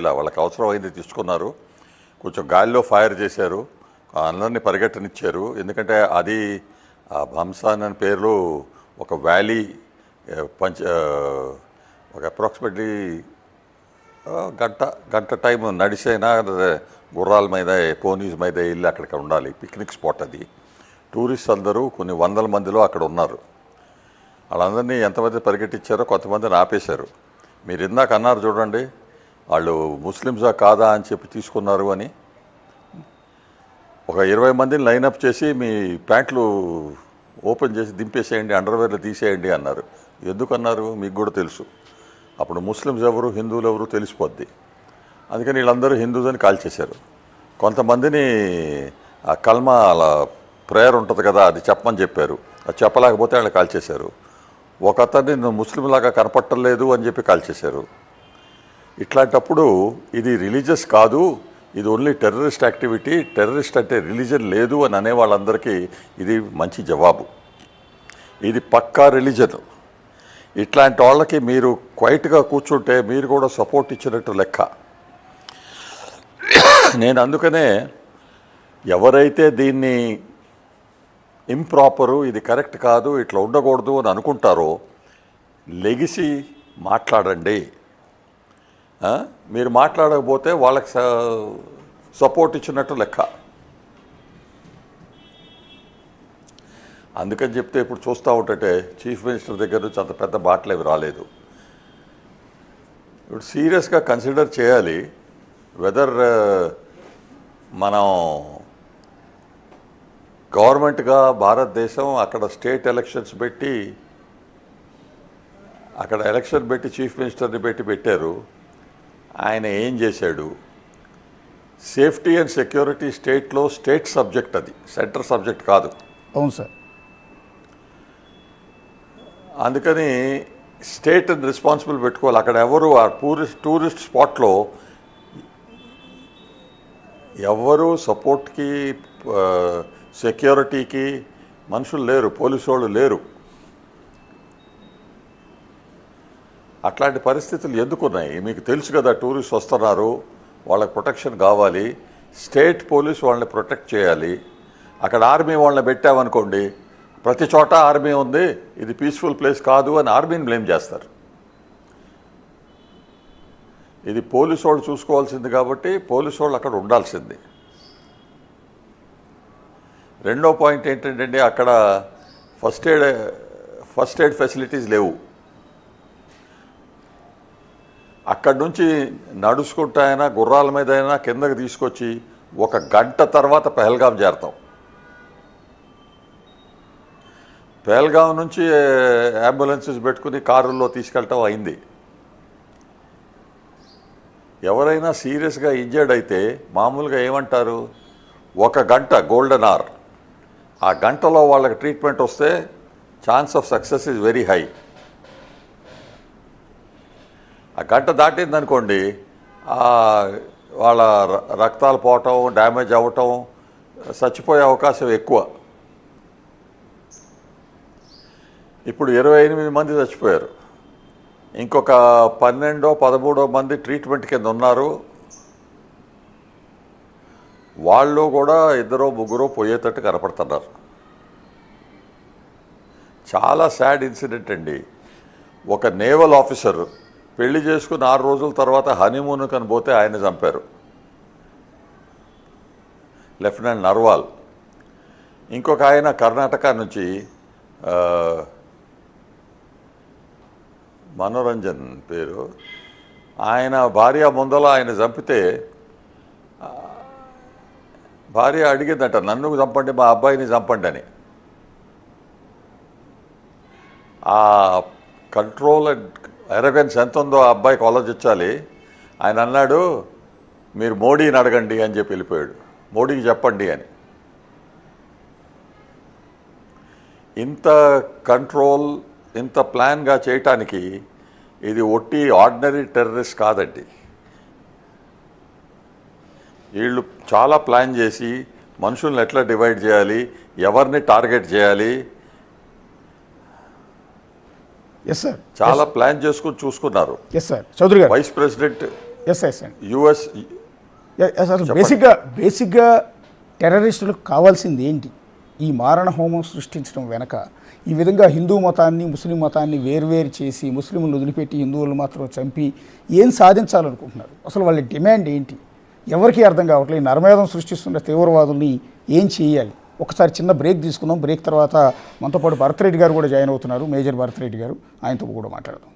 ఇలా వాళ్ళకి అవసరమైంది తీసుకున్నారు. కొంచెం గాలిలో ఫైర్ చేశారు, అందరినీ పరిగెట్టనిచ్చారు. ఎందుకంటే అది భంసాన్ అనే పేరులో ఒక వ్యాలీ ఒక అప్రాక్సిమేట్లీ గంట టైం నడిచైనా గుర్రాల మీద పోనీస్ మీద వెళ్ళి అక్కడికి ఉండాలి. పిక్నిక్ స్పాట్ అది. టూరిస్ట్ అందరూ కొన్ని వందల మందిలో అక్కడ ఉన్నారు. వాళ్ళందరినీ ఎంతమంది పరిగెట్టించారో కొంతమందిని ఆపేశారు. మీరు ఇందాక అన్నారు చూడండి, వాళ్ళు ముస్లిమ్సా కాదా అని చెప్పి తీసుకున్నారు అని. ఒక 20 మందిని లైనప్ చేసి మీ ప్యాంట్లు ఓపెన్ చేసి దింపేసేయండి, అండర్వేర్లు తీసేయండి అన్నారు. ఎందుకన్నారు మీకు కూడా తెలుసు. అప్పుడు ముస్లిమ్స్ ఎవరు హిందువులు ఎవరు తెలిసిపోద్ది. అందుకని వీళ్ళందరూ హిందూస్ అని కాల్చేశారు. కొంతమందిని ఆ కల్మా అలా ప్రేయర్ ఉంటుంది కదా, అది చెప్పమని చెప్పారు. అది చెప్పలేకపోతే వాళ్ళు కాల్చేశారు. ఒక అతన్ని ముస్లింలాగా కనపట్టలేదు అని చెప్పి కాల్చేశారు. ఇట్లాంటప్పుడు ఇది రిలీజియస్ కాదు, ఇది ఓన్లీ టెర్రరిస్ట్ యాక్టివిటీ, టెర్రరిస్ట్ అంటే రిలీజన్ లేదు అని అనే వాళ్ళందరికీ ఇది మంచి జవాబు. ఇది పక్కా రిలీజన్. ఇట్లాంటి వాళ్ళకి మీరు క్వైట్గా కూర్చుంటే మీరు కూడా సపోర్ట్ ఇచ్చినట్టు లెక్క. నేను అందుకనే ఎవరైతే దీన్ని ఇంప్రాపరు, ఇది కరెక్ట్ కాదు, ఇట్లా ఉండకూడదు అని అనుకుంటారో లెగిసి మాట్లాడండి. మీరు మాట్లాడకపోతే వాళ్ళకి సపోర్ట్ ఇచ్చినట్టు లెక్క. అందుకని చెప్తే ఇప్పుడు చూస్తూ ఉంటే చీఫ్ మినిస్టర్ దగ్గర నుంచి అంత పెద్ద మాటలు ఏవి రాలేదు. ఇప్పుడు సీరియస్గా కన్సిడర్ చేయాలి వెదర్ మనం గవర్నమెంట్గా భారతదేశం అక్కడ స్టేట్ ఎలక్షన్స్ పెట్టి అక్కడ ఎలక్షన్ పెట్టి చీఫ్ మినిస్టర్ని పెట్టారు. ఆయన ఏం చేశాడు? సేఫ్టీ అండ్ సెక్యూరిటీ స్టేట్లో స్టేట్ సబ్జెక్ట్, అది సెంటర్ సబ్జెక్ట్ కాదు. అవును సార్. అందుకని స్టేట్ రెస్పాన్సిబుల్ పెట్టుకోవాలి. అక్కడ ఎవరు ఆ టూరిస్ట్ స్పాట్లో ఎవరు సపోర్ట్కి సెక్యూరిటీకి మనుషులు లేరు, పోలీసు వాళ్ళు లేరు. అట్లాంటి పరిస్థితులు ఎందుకున్నాయి మీకు తెలుసు కదా. టూరిస్ట్ వస్తున్నారు, వాళ్ళకి ప్రొటెక్షన్ కావాలి. స్టేట్ పోలీస్ వాళ్ళని ప్రొటెక్ట్ చేయాలి. అక్కడ ఆర్మీ వాళ్ళని పెట్టామనుకోండి, ప్రతి చోట ఆర్మీ ఉంది, ఇది పీస్ఫుల్ ప్లేస్ కాదు అని ఆర్మీని బ్లేమ్ చేస్తారు. ఇది పోలీసు వాళ్ళు చూసుకోవాల్సింది కాబట్టి పోలీసు వాళ్ళు అక్కడ ఉండాల్సింది. రెండో పాయింట్ ఏంటంటే అక్కడ ఫస్ట్ ఎయిడ్ ఫెసిలిటీస్ లేవు. అక్కడి నుంచి నడుచుకుంటా అయినా గుర్రాల మీద అయినా కిందకి తీసుకొచ్చి 1 గంట తర్వాత పహల్గాం చేరతాం. పహల్గాం నుంచి అంబులెన్సెస్ పెట్టుకుని కారుల్లో తీసుకెళ్ళటం అయింది. ఎవరైనా సీరియస్గా ఇంజర్డ్ అయితే మామూలుగా ఏమంటారు, 1 గంట గోల్డెన్ అవర్. ఆ గంటలో వాళ్ళకి ట్రీట్మెంట్ వస్తే chance of success is very high. ఆ గంట దాటిందనుకోండి, వాళ్ళ రక్తాలు పోవటం, డ్యామేజ్ అవ్వటం, చచ్చిపోయే అవకాశం ఎక్కువ. ఇప్పుడు 28 మంది చచ్చిపోయారు. ఇంకొక 12-13 మంది ట్రీట్మెంట్ కింద ఉన్నారు. వాళ్ళు కూడా 2-3 పోయేటట్టు కనపడుతున్నారు. చాలా సాడ్ ఇన్సిడెంట్ అండి. ఒక నేవల్ ఆఫీసర్ పెళ్లి చేసుకుని 6 రోజుల తర్వాత హనీమూన్ కని పోతే ఆయన చంపారు, లెఫ్టినెంట్ నర్వాల్. ఇంకొక ఆయన కర్ణాటక నుంచి మనోరంజన్ పేరు, ఆయన భార్య ముందల ఆయన చంపితే భార్య అడిగిందట, నన్ను చంపండి, మా అబ్బాయిని చంపండి అని. ఆ కంట్రోల్ అండ్ ఎరగెన్స్ ఎంత ఉందో ఆ అబ్బాయికి ఆలోచించాలి. ఆయన అన్నాడు, మీరు మోడీని అడగండి అని చెప్పి వెళ్ళిపోయాడు, మోడీకి చెప్పండి అని. ఇంత కంట్రోల్, ఇంత ప్లాన్గా చేయటానికి ఇది ఒట్టి ఆర్డినరీ టెర్రరిస్ట్ కాదండి. వీళ్ళు చాలా ప్లాన్ చేసి మనుషుల్ని ఎట్లా డివైడ్ చేయాలి, ఎవరిని టార్గెట్ చేయాలి, చాలా ప్లాన్ చేసుకుని చూసుకున్నారు. చౌదరి గారు, వైస్ ప్రెసిడెంట్ ఎస్ అండి. యుఎస్ అసలు బేసిక్గా టెర్రరిస్టులకు కావాల్సింది ఏంటి? ఈ మారణ హోమం సృష్టించడం వెనక ఈ విధంగా హిందూ మతాన్ని ముస్లిం మతాన్ని వేర్వేరు చేసి ముస్లింలు వదిలిపెట్టి హిందువులు మాత్రం చంపి ఏం సాధించాలనుకుంటున్నారు? అసలు వాళ్ళ డిమాండ్ ఏంటి? ఎవరికీ అర్థం కావట్లేదు. ఈ నరమేధం సృష్టిస్తున్న తీవ్రవాదుల్ని ఏం చేయాలి? ఒకసారి చిన్న బ్రేక్ తీసుకుందాం. బ్రేక్ తర్వాత మనతో పాటు భరత్ రెడ్డి గారు కూడా జాయిన్ అవుతున్నారు, మేజర్ భరత్ రెడ్డి గారు. ఆయనతో కూడా మాట్లాడదాం.